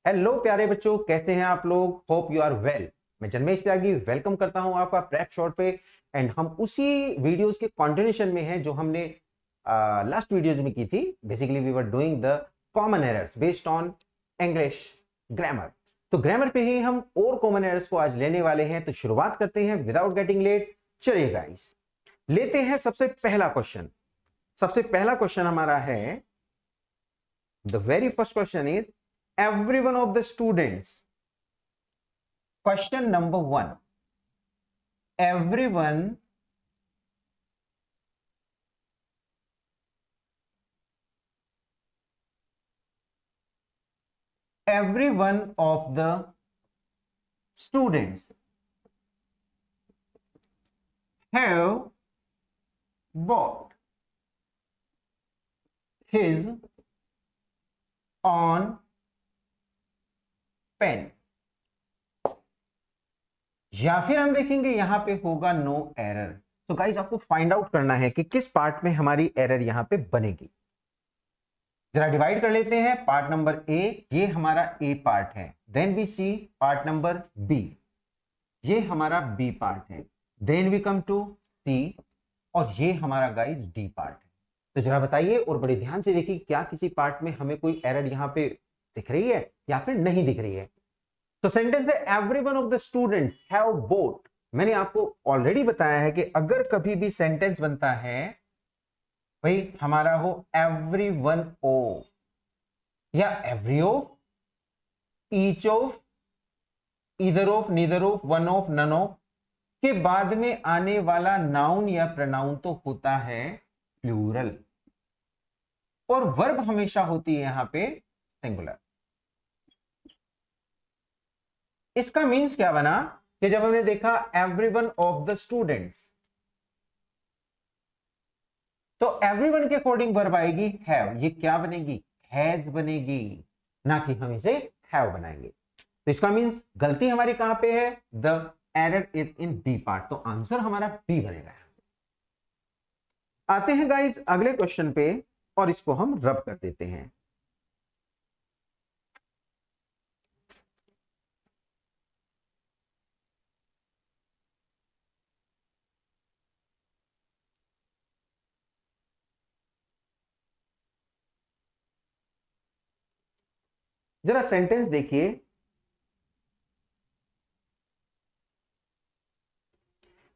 Hello प्यारे बच्चों, कैसे हैं आप लोग? Hope you are well. मैं जन्मेश त्यागी वेलकम करता हूं आपका प्रेप शॉर्ट पे। एंड हम उसी वीडियोस के कंटिन्यूशन में हैं जो हमने लास्ट वीडियोज में की थी। Basically we were doing the common errors based on English grammar. तो ग्रामर पे ही हम और कॉमन एरर्स को आज लेने वाले हैं। तो शुरुआत करते हैं विदाउट गेटिंग लेट। चलिए गाइस, लेते हैं सबसे पहला क्वेश्चन। सबसे पहला क्वेश्चन हमारा है, the very first question is every one of the students. Question number 1. Everyone of the students have bought his own pen. या फिर हम देखेंगे यहां पे होगा नो एरर। तो गाइस, आपको फाइंड आउट करना है कि किस पार्ट में हमारी एरर यहां पे बनेगी। जरा डिवाइड कर लेते हैं। पार्ट नंबर ए, ये हमारा ए पार्ट है। Then we see part number B, ये हमारा बी पार्ट है। Then we come to C, और ये हमारा गाइस डी पार्ट है। तो जरा बताइए और बड़े ध्यान से देखिए, क्या किसी पार्ट में हमें कोई एरर यहां पे दिख रही है या फिर नहीं दिख रही है। तो सेंटेंस है every one of the students have boat. मैंने आपको ऑलरेडी बताया है कि अगर कभी भी सेंटेंस बनता है भाई हमारा हो एवरी वन ऑफ या every of, each of, either of, neither of, one of, none of के बाद में आने वाला नाउन या प्रनाउन तो होता है प्लूरल, और वर्ब हमेशा होती है यहां पे सिंगुलर। इसका मीन्स क्या बना कि जब हमने देखा एवरीवन ऑफ द स्टूडेंट्स, तो एवरीवन के अकॉर्डिंग वर्ब आएगी हैव। ये क्या बनेगी? हैज बनेगी, ना कि हम इसे हैव बनाएंगे। तो इसका मीन्स गलती हमारी कहां पे है? The error is in B part. तो आंसर हमारा बी बनेगा। आते हैं गाइस अगले क्वेश्चन पे, और इसको हम रब कर देते हैं। जरा सेंटेंस देखिए।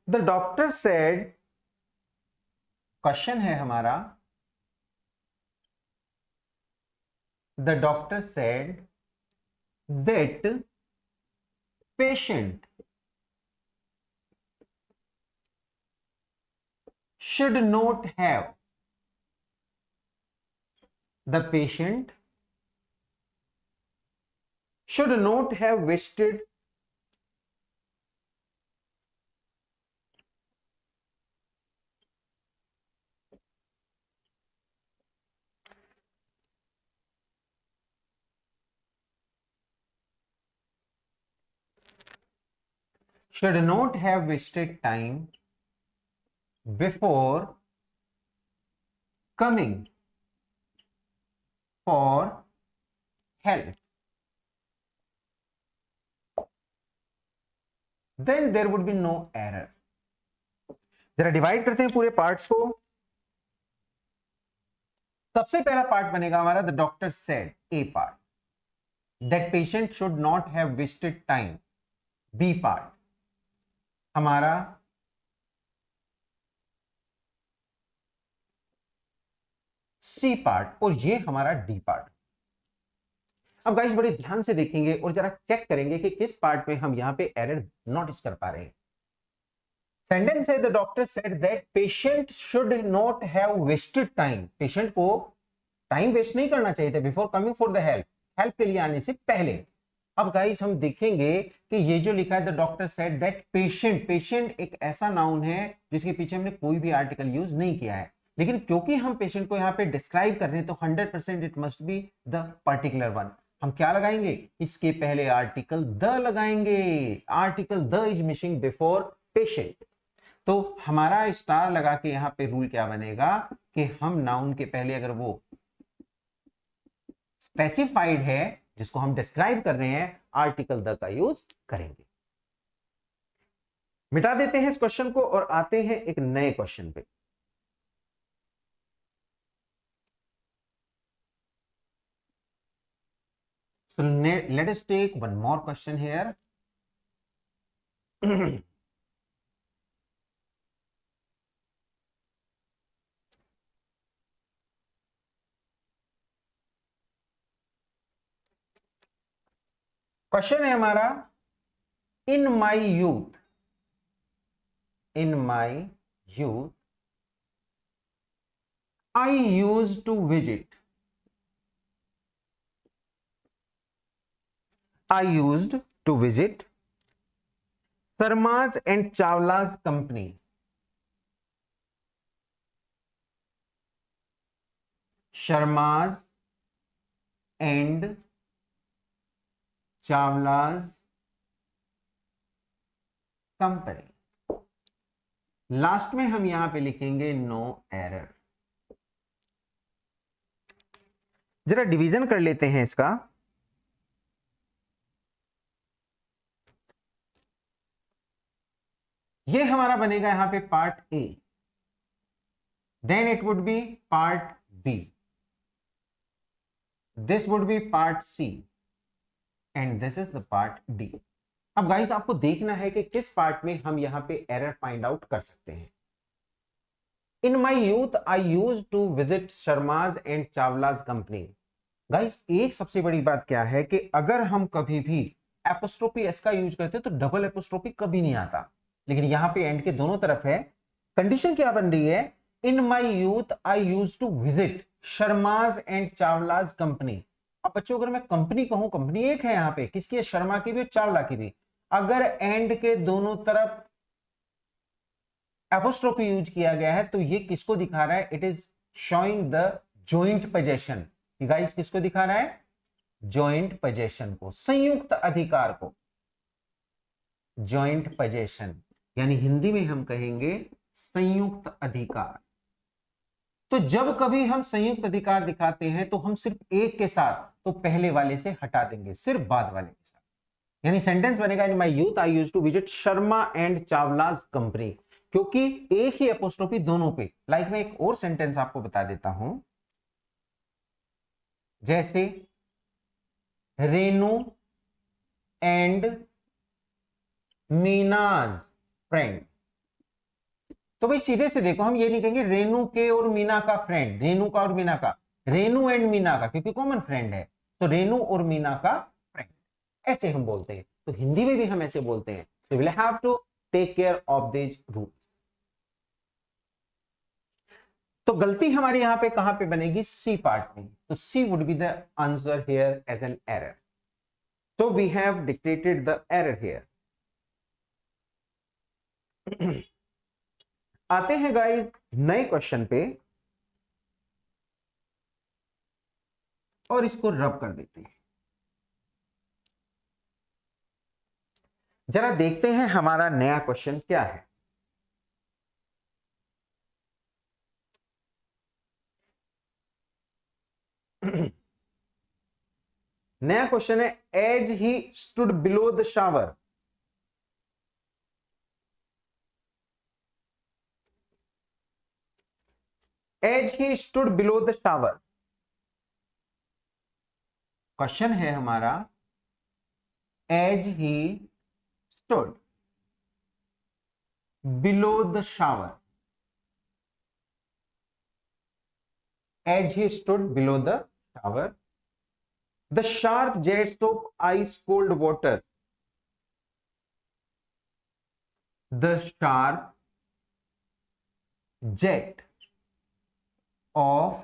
द डॉक्टर सेड, क्वेश्चन है हमारा, the doctor said that patient should not have, the patient should not have wasted time before coming for help. Then there would be no error. जरा डिवाइड करते हैं पूरे parts को। सबसे पहला part बनेगा हमारा the doctor said, A part, that patient should not have wasted time, B part हमारा सी पार्ट, और ये हमारा डी पार्ट। अब गाइस बड़े ध्यान से देखेंगे और जरा चेक करेंगे कि किस पार्ट में हम यहां पे एरर नोटिस कर पा रहे हैं। सेंटेंस है the doctor said that patient should not have wasted time. Patient को टाइम वेस्ट नहीं करना चाहिए था before coming for the help, help के लिए आने से पहले। अब गाइस हम देखेंगे कि ये जो लिखा है the doctor said that patient, patient एक ऐसा नाउन है जिसके पीछे हमने कोई भी आर्टिकल यूज नहीं किया है, लेकिन क्योंकि हम पेशेंट को यहाँ पे डिस्क्राइब कर रहे हैं तो 100% it must be the particular one. हम क्या लगाएंगे? इसके पहले आर्टिकल द लगाएंगे। Article the is missing before patient. तो हमारा स्टार लगा के यहां पे रूल क्या बनेगा कि हम नाउन के पहले अगर वो स्पेसिफाइड है जिसको हम डिस्क्राइब कर रहे हैं आर्टिकल द का यूज करेंगे। मिटा देते हैं इस क्वेश्चन को और आते हैं एक नए क्वेश्चन पे। So let us take one more question here. Question है हमारा, in my youth I use to visit Sarma's and Chawla's company. Sharma's and Chawla's company. लास्ट में हम यहां पे लिखेंगे नो एरर। जरा डिवीजन कर लेते हैं इसका। ये हमारा बनेगा यहां पे part A, then it would be part B, this would be part C and this is the part D. अब गाइस आपको देखना है कि किस पार्ट में हम यहां पे एरर फाइंड आउट कर सकते हैं। In my youth I use to visit Sharma's and Chawla's company. Guys एक सबसे बड़ी बात क्या है कि अगर हम कभी भी एपोस्ट्रोफी एस का यूज करते हैं तो डबल एपोस्ट्रोफी कभी नहीं आता, लेकिन यहां पे एंड के दोनों तरफ है। कंडीशन क्या बन रही है, in my youth I use to visit Sharma's and Chawla's company. अब बच्चों अगर मैं कंपनी कहूं, कंपनी एक है यहां पे, किसकी है, शर्मा की भी और चावला की भी। अगर एंड के दोनों तरफ एपोस्ट्रोफी यूज किया गया है तो ये किसको दिखा रहा है, it is showing the joint possession. Guys किसको दिखा रहा है, जॉइंट पोजेशन को, संयुक्त अधिकार को, जॉइंट पोजेशन, यानी हिंदी में हम कहेंगे संयुक्त अधिकार। तो जब कभी हम संयुक्त अधिकार दिखाते हैं तो हम सिर्फ एक के साथ तो पहले वाले से हटा देंगे, सिर्फ बाद वाले के साथ। यानी सेंटेंस बनेगा, in my youth I used to visit Sharma and Chawla's company, क्योंकि एक ही एपोस्ट्रोफी दोनों पे। लाइक मैं एक और सेंटेंस आपको बता देता हूं, जैसे रेनू एंड मीनाज फ्रेंड। तो भाई सीधे से देखो, हम ये नहीं कहेंगे रेनू के और मीना का फ्रेंड, रेनू का और मीना का, रेनू एंड मीना का, क्योंकि कॉमन फ्रेंड है, तो रेनू और मीना का फ्रेंड, ऐसे हम बोलते हैं। तो हिंदी में भी हम ऐसे बोलते हैं। So we'll have to take care of these rules. तो गलती हमारी यहां पे कहां पे बनेगी, सी पार्ट में। तो C would be the answer here as an error. So we have dictated the error here. आते हैं गाइस नए क्वेश्चन पे और इसको रब कर देते हैं। जरा देखते हैं हमारा नया क्वेश्चन क्या है। नया क्वेश्चन है, as he stood below the shower, as he stood below the shower. Question है हमारा, as he stood below the shower, as he stood below the shower, the sharp jets of ice cold water, the sharp jet of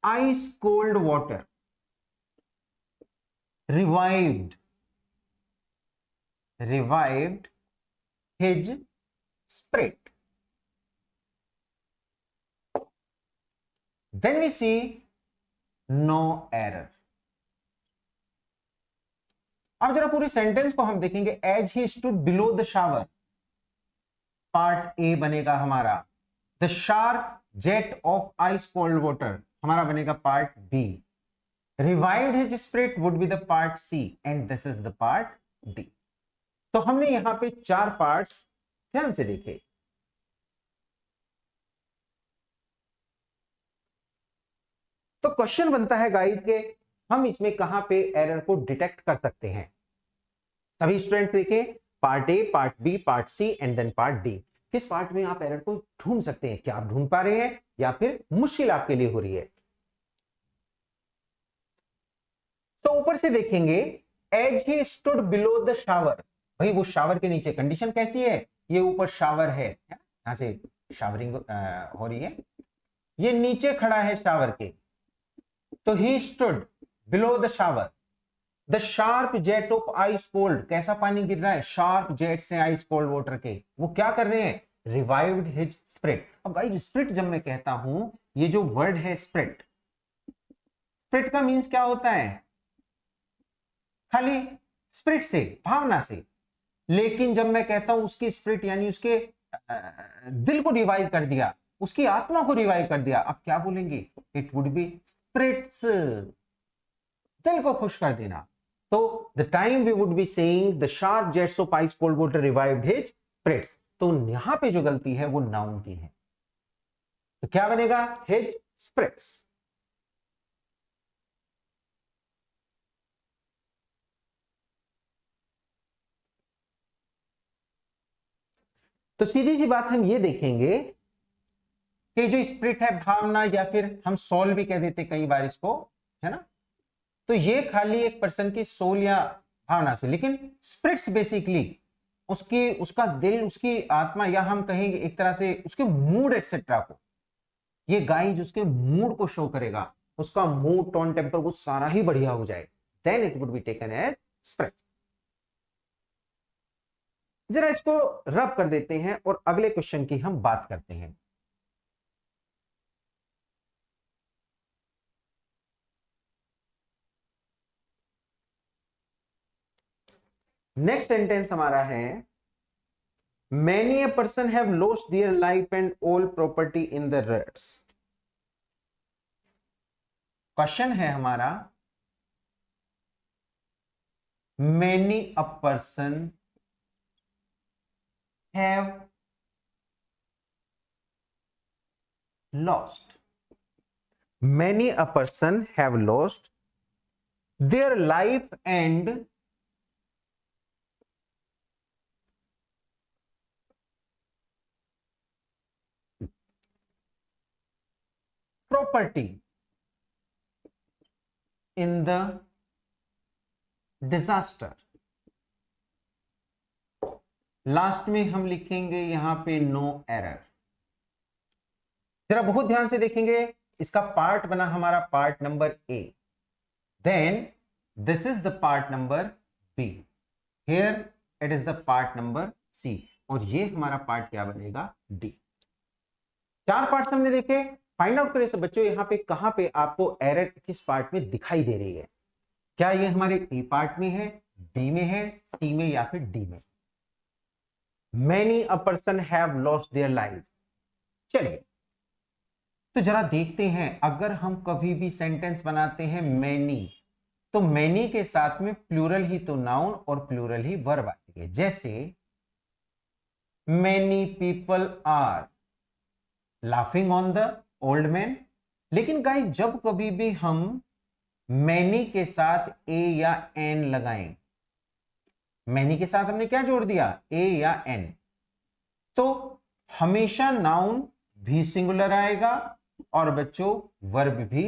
ice cold water revived his spirit. Then we see no error. अब जरा पूरी sentence को हम देखेंगे, as he stood below the shower, part A बनेगा हमारा। The sharp jet of ice cold water हमारा बनेगा part B. Revived his spirit would be the part C and this is the part D. तो हमने यहां पे 4 parts ध्यान से देखे। तो क्वेश्चन बनता है गाइस के हम इसमें कहां पे एरर को डिटेक्ट कर सकते हैं। सभी स्टूडेंट्स देखें, part A, part B, part C and then part D. किस पार्ट में आप एरर को ढूंढ सकते हैं? क्या आप ढूंढ पा रहे हैं या फिर मुश्किल आपके लिए हो रही है? तो ऊपर से देखेंगे, as he stood below the shower, भाई वो शावर के नीचे, कंडीशन कैसी है? ये ऊपर शावर है, यहां से शावरिंग हो रही है, ये नीचे खड़ा है शावर के, तो ही stood below the shower, the sharp jet of ice cold, कैसा पानी गिर रहा है? शार्प जेट से आइस कोल्ड वाटर के, वो क्या कर रहे हैं? Revived his spirit. अब गाइस स्पिरिट जब मैं कहता हूं, ये जो वर्ड है स्पिरिट, स्पिरिट का मीन्स क्या होता है? खाली स्पिरिट से, भावना से। लेकिन जब मैं कहता हूं उसकी स्पिरिट यानी उसके दिल को रिवाइव कर दिया, उसकी आत्मा को रिवाइव कर दिया, अब क्या बोलेंगे? इट वुड बी स्पिरिट्स, दिल को खुश कर देना। तो the time we would be saying the sharp jets of ice cold water revived his spirits. तो यहां पे जो गलती है वो नाउन की है, तो क्या बनेगा? His spirits. तो सीधी सी बात हम ये देखेंगे कि जो स्पिरिट है, भावना, या फिर हम सोल भी कह देते कई बार इसको, है ना, तो ये खाली एक पर्सन की सोल या भावना से, लेकिन स्पिरिट्स बेसिकली उसकी, उसका दिल, उसकी आत्मा, या हम कहेंगे एक तरह से उसके मूड एक्सेट्रा को, ये गाइज उसके मूड को शो करेगा, उसका मूड, टोन, टेम्पर, वो सारा ही बढ़िया हो जाए, then it would be taken as spirit. जरा इसको रब कर देते हैं और अगले क्वेश्चन की हम बात करते हैं। नेक्स्ट सेंटेंस हमारा है, many a person have lost their life and all property in the riots। Question है हमारा, many a person have lost, many a person have lost their life and property in the disaster। Last में हम लिखेंगे यहां पे no error. जरा बहुत ध्यान से देखेंगे, इसका पार्ट बना हमारा part number A, then this is the part number B, here it is the part number C, और ये हमारा पार्ट क्या बनेगा? डी। 4 पार्ट हमने देखे। फाइंड आउट करें सब बच्चों, यहाँ पे कहां पे आपको एरर किस पार्ट में दिखाई दे रही है? क्या ये हमारे ए पार्ट में है, डी में है, सी में, या फिर डी में? Many a person have lost their life. चलिए तो जरा देखते हैं, अगर हम कभी भी सेंटेंस बनाते हैं मैनी, तो मैनी के साथ में प्लूरल ही तो नाउन और प्लूरल ही वर्ब आती है। जैसे many people are laughing on the old man. लेकिन गाइस जब कभी भी हम मैनी के साथ ए या एन लगाएं, मैनी के साथ हमने क्या जोड़ दिया? ए या एन, तो हमेशा नाउन भी सिंगुलर आएगा और बच्चों वर्ब भी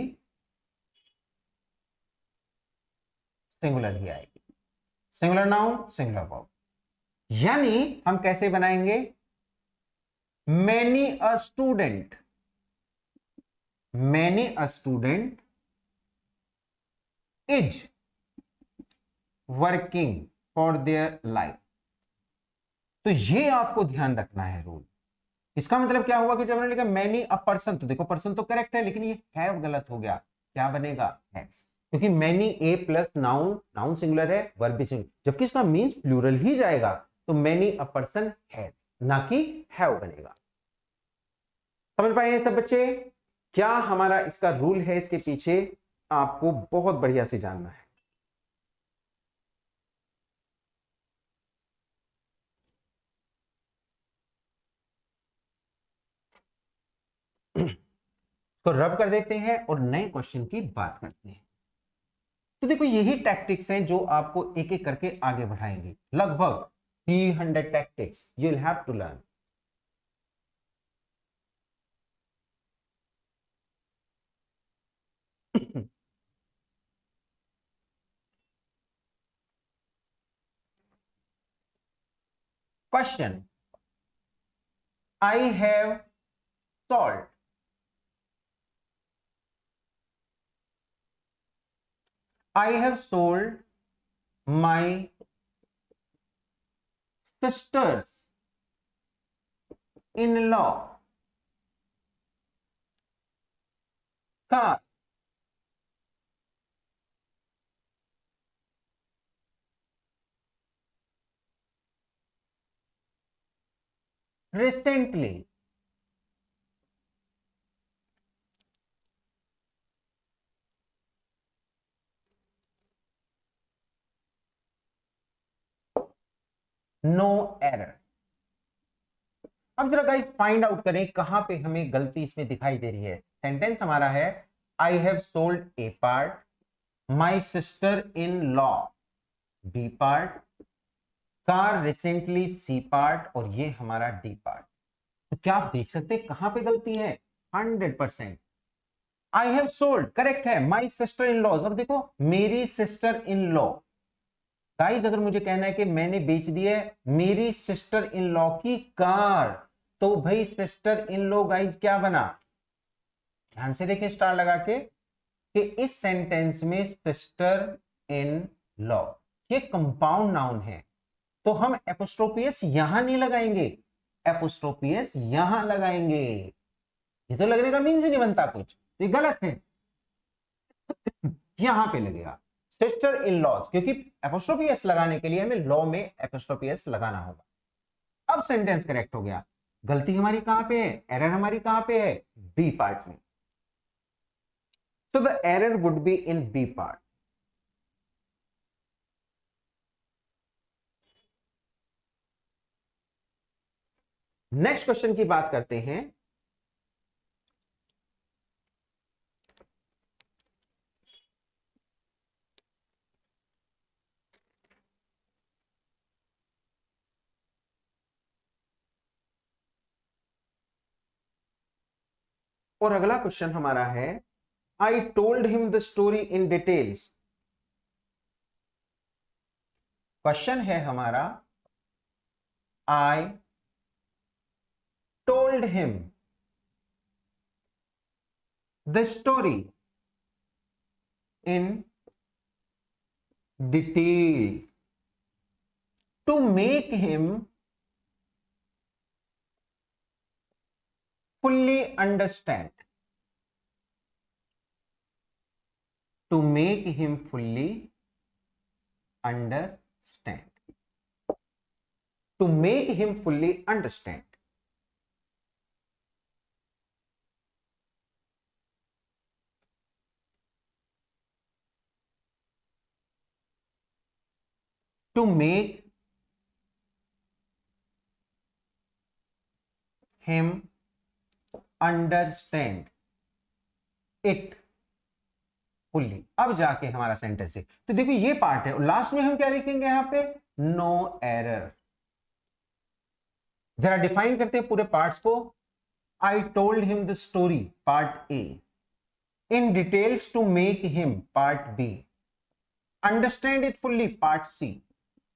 सिंगुलर ही आएगी। Singular noun, singular verb. यानी हम कैसे बनाएंगे? Many a student, many a student is working for their life. तो ये आपको ध्यान रखना है रूल। इसका मतलब क्या हुआ कि जब मैंने लिखा मैनी अ पर्सन, तो देखो पर्सन तो करेक्ट है, लेकिन ये हैव गलत हो गया। क्या बनेगा? हैज, क्योंकि many a plus noun, noun singular है, वर्ब भी सिंगुलर, जबकि इसका मींस प्लूरल ही जाएगा, तो मैनी अ पर्सन हैज, ना कि हैव बनेगा। समझ पाए सब बच्चे? क्या हमारा इसका रूल है इसके पीछे? आपको बहुत बढ़िया से जानना है। तो रब कर देते हैं और नए क्वेश्चन की बात करते हैं। तो देखो यही टैक्टिक्स हैं जो आपको एक एक करके आगे बढ़ाएंगे। लगभग 300 tactics you will have to learn. Question, I have sold, I have sold my sisters in law car recently. No error. अब जरा गाइस फाइंड आउट करें कहां पे हमें गलती इसमें दिखाई दे रही है। सेंटेंस हमारा है I have sold A part, my sister in law B part, car recently C part और ये हमारा डी पार्ट। तो क्या आप देख सकते हैं कहां पे गलती है? 100%। आई हैव सोल्ड करेक्ट है, माई सिस्टर इन लॉज। अब देखो मेरी सिस्टर इन लॉ, गाइस अगर मुझे कहना है कि मैंने बेच दिया है मेरी सिस्टर इन लॉ की कार, तो भाई सिस्टर इन लॉ गाइस क्या बना? ध्यान से देखिए स्टार लगा के कि इस सेंटेंस में सिस्टर इन लॉ ये कंपाउंड नाउन है, तो हम एपोस्ट्रोफियस यहां नहीं लगाएंगे, एपोस्ट्रोफियस यहां लगाएंगे। ये तो लगने का मीन्स ही नहीं बनता कुछ, ये गलत है। यहां पे लगेगा सिस्टर इन लॉज, क्योंकि एपोस्ट्रोफियस लगाने के लिए हमें लॉ में एपोस्ट्रोफियस लगाना होगा। अब सेंटेंस करेक्ट हो गया। गलती हमारी कहां पे है? एरर हमारी कहां पे है? बी पार्ट में। So the error would be in B part. Next question की बात करते हैं। और अगला क्वेश्चन हमारा है I told him the story in details. Question है हमारा I told him the story in details to make him fully understand, to make him fully understand, to make him fully understand. To make him understand it fully। अब जाके हमारा sentence है, तो देखो ये part है और लास्ट में हम क्या लिखेंगे यहां पे? No error. जरा डिफाइन करते हैं पूरे पार्ट्स को। I told him the story part A, in details to make him part B, understand it fully part C,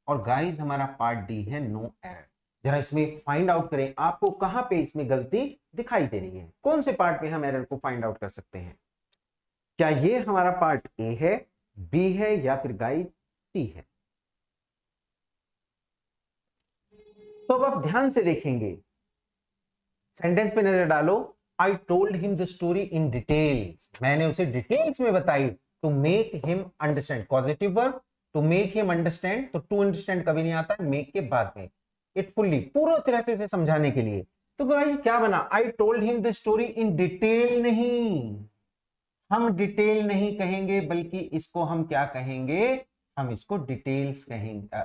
और गाइस हमारा पार्ट डी है नो एरर। जरा इसमें फाइंड आउट करें आपको कहां पे इसमें गलती दिखाई दे रही है, कौन से पार्ट में हम एरर को फाइंड आउट कर सकते हैं। क्या ये हमारा पार्ट ए है, बी है या फिर गाइस सी है? तो अब आप ध्यान से देखेंगे, सेंटेंस पे नजर डालो। I told him the story in details, मैंने उसे डिटेल्स में बताई। To make him understand positive verb, to make him understand, तो टू अंडरस्टैंड कभी नहीं आता, मेक के बाद में। इट फुल्ली पूरी तरह से उसे समझाने के लिए। तो गाइस क्या बना? आई told him the story in detail नहीं, हम डिटेल नहीं कहेंगे, बल्कि इसको हम क्या कहेंगे, हम इसको डिटेल्स कहेंगे।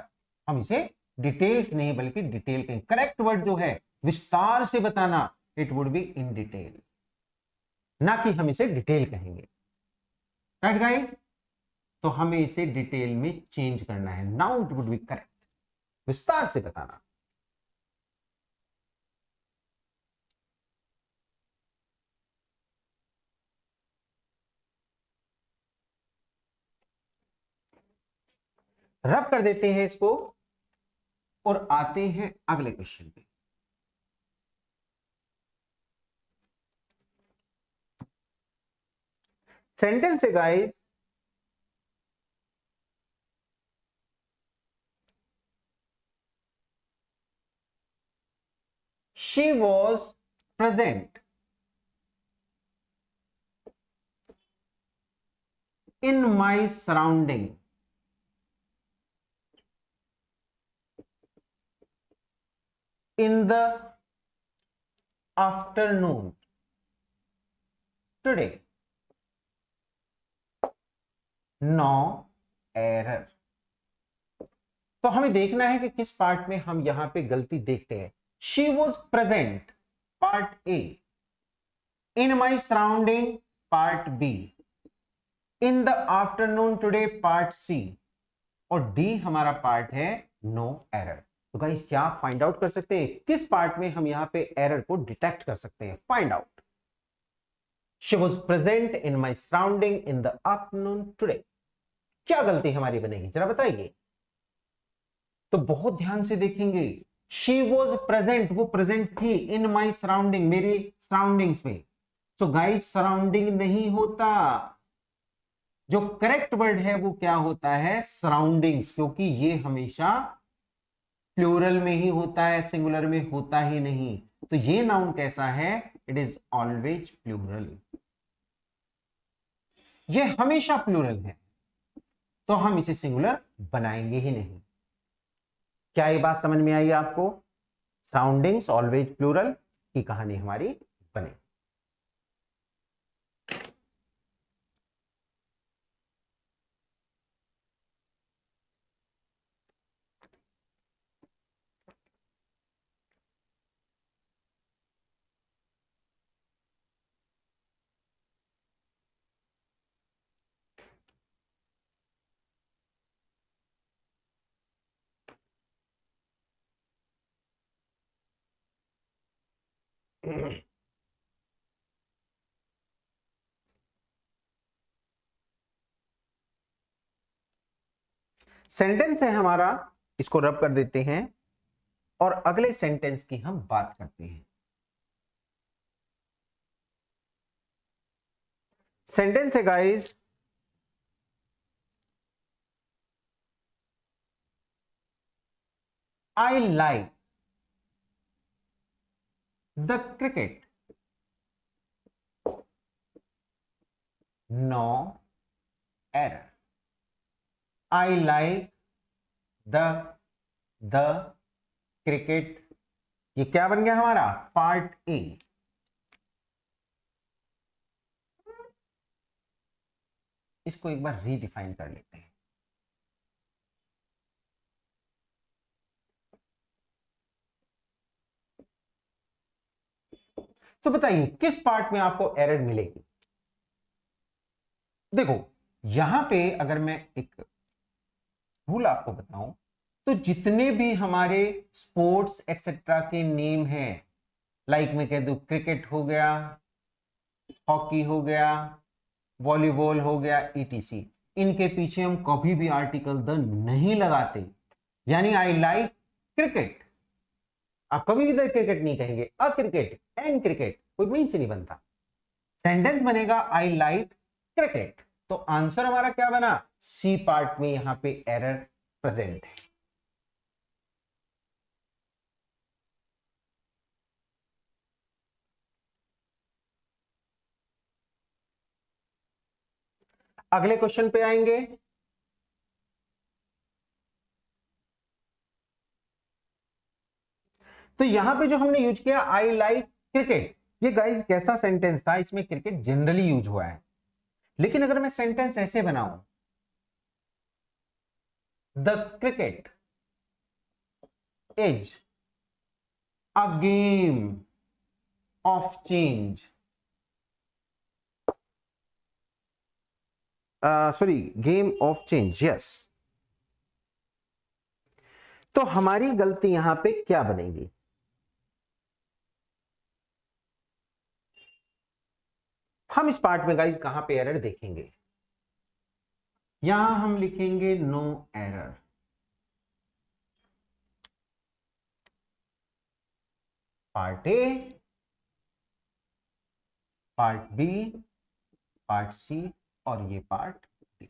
हम इसे डिटेल्स नहीं बल्कि डिटेल कहेंगे। करेक्ट वर्ड जो है विस्तार से बताना, it would be in detail, ना कि हम इसे डिटेल कहेंगे। राइट गाइस, तो हमें इसे डिटेल में चेंज करना है। Now it would B correct, विस्तार से बताना। रब कर देते हैं इसको और आते हैं अगले क्वेश्चन पे। सेंटेंस है guys, she was present in my surrounding in the afternoon today. No error. तो हमें देखना है कि किस पार्ट में हम यहां पे गलती देखते हैं। She was present part A, in my surrounding part B, in the afternoon today part C, और डी हमारा पार्ट है नो एरर। तो गाइस क्या फाइंड आउट कर सकते हैं किस पार्ट में हम यहां पे एरर को डिटेक्ट कर सकते हैं? Find out. She was present in my surrounding in the afternoon today. क्या गलती हमारी बनेगी जरा बताइए। तो बहुत ध्यान से देखेंगे। शी वॉज प्रेजेंट, वो प्रेजेंट थी इन माई सराउंडिंग, मेरी सराउंडिंग्स में। सो गाइस सराउंडिंग नहीं होता, जो करेक्ट वर्ड है वो क्या होता है? सराउंडिंग्स, क्योंकि ये हमेशा प्लूरल में ही होता है, सिंगुलर में होता ही नहीं। तो ये नाउन कैसा है? इट इज ऑलवेज प्लूरल, ये हमेशा प्लूरल है, तो हम इसे सिंगुलर बनाएंगे ही नहीं। क्या ये बात समझ में आई आपको? सराउंडिंग्स ऑलवेज प्लूरल की कहानी हमारी बने। सेंटेंस है हमारा, इसको रब कर देते हैं और अगले सेंटेंस की हम बात करते हैं। सेंटेंस है guys, I like the cricket, no error. I like the cricket, ये क्या बन गया हमारा? Part A. इसको एक बार रीडिफाइन कर लेते हैं। तो बताइए किस पार्ट में आपको एरर मिलेगी? देखो यहां पे अगर मैं एक रूल आपको बताऊं, तो जितने भी हमारे स्पोर्ट्स एक्सेट्रा के नेम हैं, लाइक मैं कह दूं क्रिकेट हो गया, हॉकी हो गया, वॉलीबॉल हो गया, ईटीसी, इनके पीछे हम कभी भी आर्टिकल द नहीं लगाते। यानी आई लाइक क्रिकेट, आप कभी भी द क्रिकेट नहीं कहेंगे, अ क्रिकेट, एन क्रिकेट, कोई मीन से नहीं बनता। सेंटेंस बनेगा आई लाइक क्रिकेट। तो आंसर हमारा क्या बना? सी पार्ट में यहां पे एरर प्रेजेंट है। अगले क्वेश्चन पे आएंगे। तो यहां पे जो हमने यूज किया आई लाइक क्रिकेट, ये गाइस कैसा सेंटेंस था? इसमें क्रिकेट जनरली यूज हुआ है। लेकिन अगर मैं सेंटेंस ऐसे बनाऊं, the cricket is a game of change, sorry, game of change, yes, तो हमारी गलती यहां पे क्या बनेगी? हम इस पार्ट में गाइस कहां पे एरर देखेंगे? यहां हम लिखेंगे no error, part A, part B, part C और ये पार्ट डी।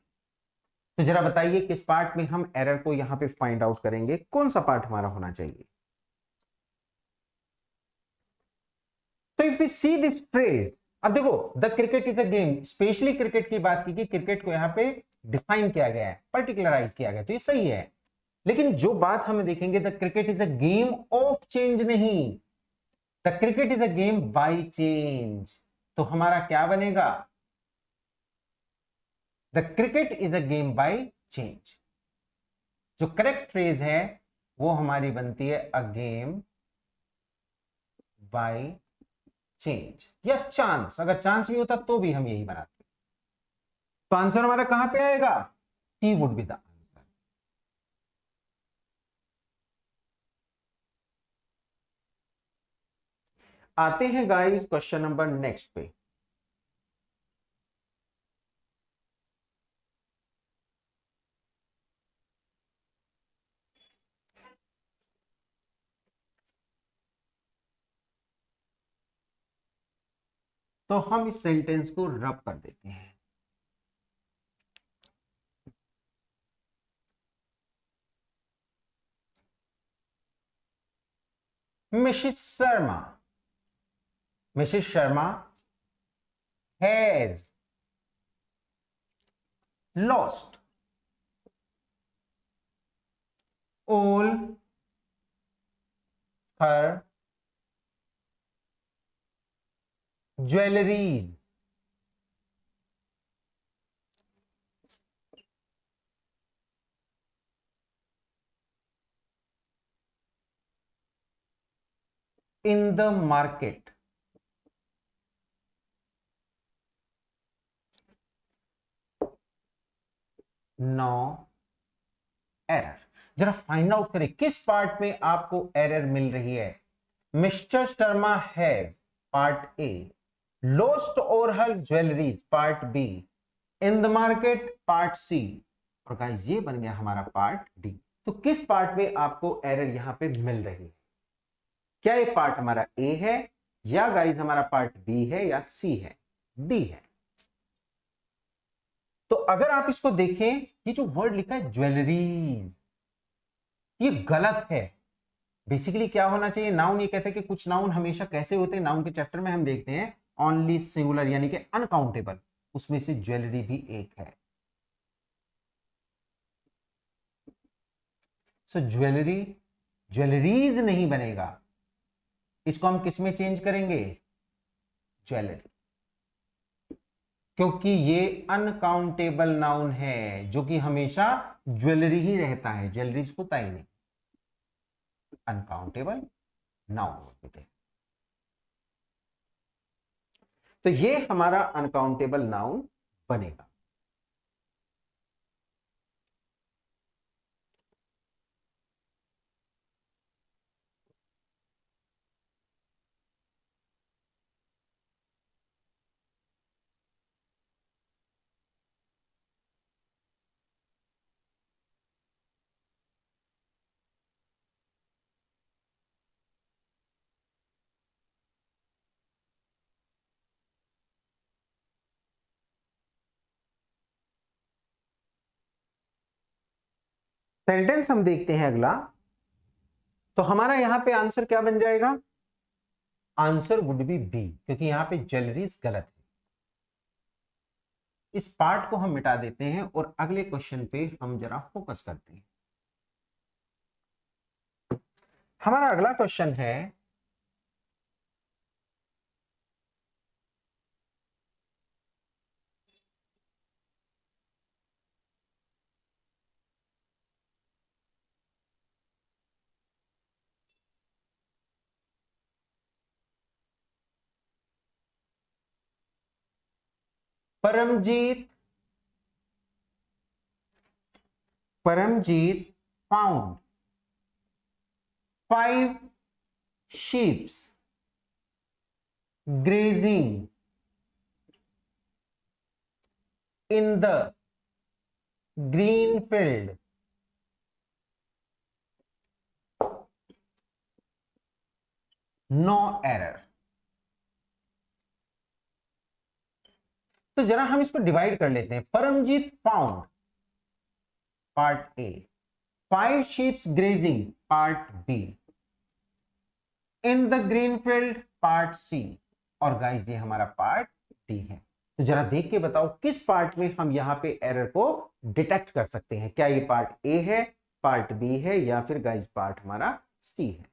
तो जरा बताइए किस पार्ट में हम एरर को यहां पे फाइंड आउट करेंगे, कौन सा पार्ट हमारा होना चाहिए? तो if we see this phrase, अब देखो the cricket is a game, specially cricket की बात की कि क्रिकेट को यहां पे डिफाइन किया गया है, पर्टिकुलराइज किया गया, तो ये सही है। लेकिन जो बात हम देखेंगे, the cricket is a game of change नहीं, the cricket is a game by change. तो हमारा क्या बनेगा? The cricket is a game by change. जो करेक्ट फ्रेज है वो हमारी बनती है अ गेम बाय चेंज, या चांस, अगर चांस भी होता तो भी हम यही बनाते। तो आंसर हमारा कहां पे आएगा? T would be the answer. आते हैं गाइस क्वेश्चन नंबर नेक्स्ट पे। तो हम इस सेंटेंस को रब कर देते हैं। Mrs Sharma, Mrs Sharma has lost all her jewelleries in the market. No error. जरा फाइंड आउट करें किस पार्ट में आपको एरर मिल रही है। Mr Sharma has, part A, lost all her jewelleries, part B, in the market, part C, और guys ये बन गया हमारा पार्ट डी। तो किस पार्ट में आपको एरर यहां पे मिल रही है? क्या ये पार्ट हमारा ए है, या गाइस हमारा पार्ट बी है, या सी है? डी है। तो अगर आप इसको देखें, ये जो वर्ड लिखा है ज्वेलरीज, ये गलत है। बेसिकली क्या होना चाहिए, नाउन, ये कहते हैं कि कुछ नाउन हमेशा कैसे होते हैं, नाउन के चैप्टर में हम देखते हैं ओनली सिंगुलर यानी कि अनकाउंटेबल, उसमें से ज्वेलरी भी एक है। सो ज्वेलरी, ज्वेलरीज नहीं बनेगा, इसको हम किस में चेंज करेंगे? ज्वेलरी, क्योंकि ये अनकाउंटेबल नाउन है जो कि हमेशा ज्वेलरी ही रहता है, ज्वेलरीज होता ही नहीं, अनकाउंटेबल नाउन होते हैं। तो ये हमारा अनकाउंटेबल नाउन बनेगा। सेंटेंस हम देखते हैं अगला। तो हमारा यहां पे आंसर क्या बन जाएगा? आंसर वुड बी बी, क्योंकि यहां पे ज्वेलरीज गलत है। इस पार्ट को हम मिटा देते हैं और अगले क्वेश्चन पे हम जरा फोकस करते हैं। हमारा अगला क्वेश्चन है, Paramjit found 5 sheep grazing in the green field. No error. तो जरा हम इसको डिवाइड कर लेते हैं। Paramjit found part A, 5 sheeps grazing part B, in the green field part C, और गाइस ये हमारा पार्ट डी है। तो जरा देख के बताओ किस पार्ट में हम यहां पे एरर को डिटेक्ट कर सकते हैं। क्या ये पार्ट ए है, पार्ट बी है, या फिर गाइस पार्ट हमारा सी है।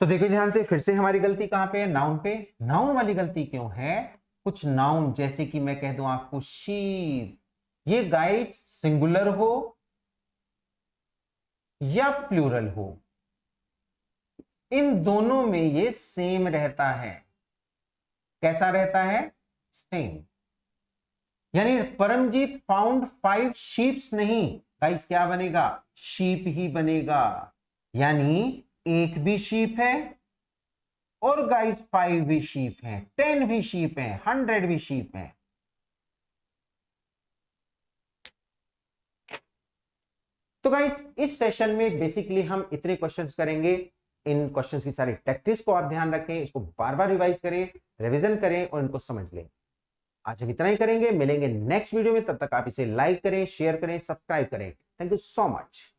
तो देखो ध्यान से, फिर से हमारी गलती कहां पे है, नाउन पे। नाउन वाली गलती क्यों है? कुछ नाउन जैसे कि मैं कह दूं आपको शीप, ये गाइस सिंगुलर हो या प्लूरल हो, इन दोनों में ये सेम रहता है। कैसा रहता है? सेम। यानी परमजीत फाउंड 5 शीप्स नहीं, गाइस क्या बनेगा? शीप ही बनेगा। यानी एक भी शीप है और गाइस 5 भी शीप हैं, 10 भी शीप हैं, 100 भी शीप हैं। तो गाइस इस सेशन में बेसिकली हम इतने क्वेश्चंस करेंगे। इन क्वेश्चंस की सारी टैक्टिक्स को आप ध्यान रखें, इसको बार बार रिवाइज करें, रिवीजन करें और इनको समझ लें। आज हम इतना ही करेंगे, मिलेंगे नेक्स्ट वीडियो में। तब तक आप इसे लाइक करें, शेयर करें, सब्सक्राइब करें। Thank you so much.